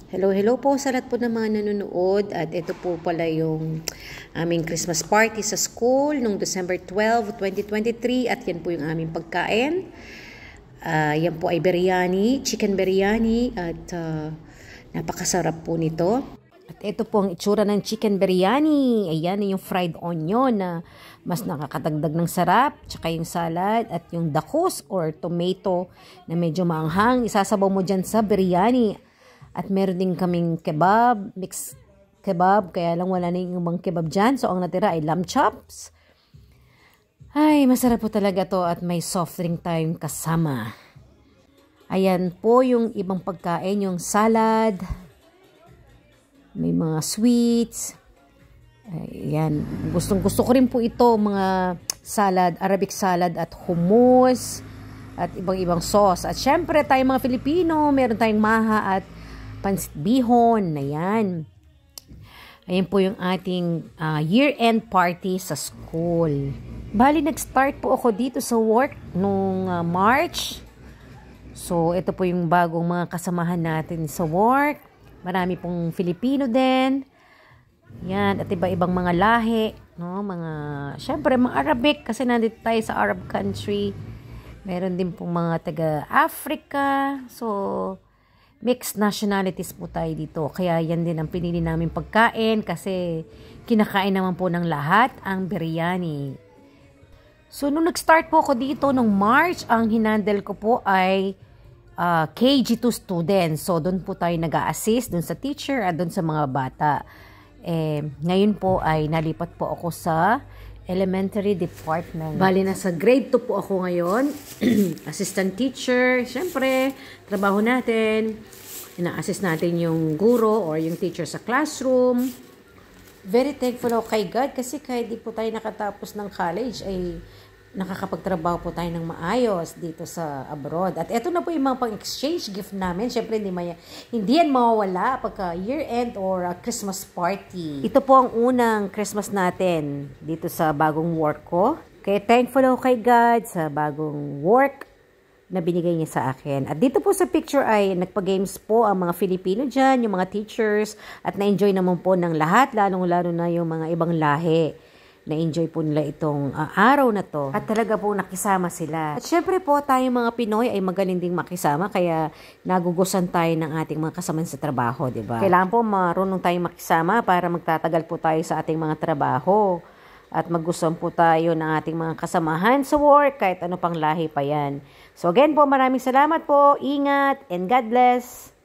Hello, hello po sa lahat po ng mga nanonood at ito po pala yung aming Christmas party sa school noong December 12, 2023 at yan po yung aming pagkain. Yan po ay biryani, chicken biryani at napakasarap po nito. At ito po ang itsura ng chicken biryani. Ayan yung fried onion na mas nakakadagdag ng sarap. Tsaka yung salad at yung dakos or tomato na medyo maanghang. Isasabaw mo dyan sa biryani. At meron din kaming kebab, mixed kebab. Kaya lang wala na yung ibang kebab dyan. So ang natira ay lamb chops. Ay, masarap po talaga to at may soft drink tayong kasama. Ayan po yung ibang pagkain, yung salad. May mga sweets. Ayan. Gustong-gusto ko rin po ito, mga salad, Arabic salad at hummus. At ibang-ibang sauce. At syempre tayong mga Filipino, meron tayong maha at pansit bihon. Ayan. Ayan po yung ating year-end party sa school. Bali, nag-start po ako dito sa work nung March. So, ito po yung bagong mga kasamahan natin sa work. Marami pong Filipino din. Yan, at iba-ibang mga lahi, no? Syempre, mga Arabic kasi nandito tayo sa Arab country. Meron din pong mga taga-Africa. So, mixed nationalities po tayo dito. Kaya yan din ang pinili namin pagkain kasi kinakain naman po ng lahat ang biryani. So, nung nag-start po ako dito nung March, ang hinandle ko po ay KG2 students. So, doon po tayo nag-a-assist doon sa teacher at doon sa mga bata. Ngayon po ay nalipat po ako sa elementary department. Bali, nasa grade 2 po ako ngayon. Assistant teacher. Siyempre, trabaho natin. Ina-assist natin yung guro or yung teacher sa classroom. Very thankful ako kay God kasi kahit di po tayo nakatapos ng college ay nakakapagtrabaho po tayo ng maayos dito sa abroad. At eto na po yung mga pang-exchange gift namin. Siyempre, hindi yan mawawala pagka year-end or Christmas party. Ito po ang unang Christmas natin dito sa bagong work ko. Kaya thankful ako kay God sa bagong work na binigay niya sa akin. At dito po sa picture ay nagpa-games po ang mga Filipino dyan, yung mga teachers, at na-enjoy naman po ng lahat, lalong-lalo na yung mga ibang lahi. Na-enjoy po nila itong araw na to. At talaga po nakisama sila. At syempre po tayong mga Pinoy ay magaling ding makisama kaya nagugusan tayo ng ating mga kasamahan sa trabaho, di ba? Kailangan po marunong tayong makisama para magtatagal po tayo sa ating mga trabaho. At magustuhan po tayo ng ating mga kasamahan sa work kahit ano pang lahi pa yan. So again po, maraming salamat po. Ingat and God bless.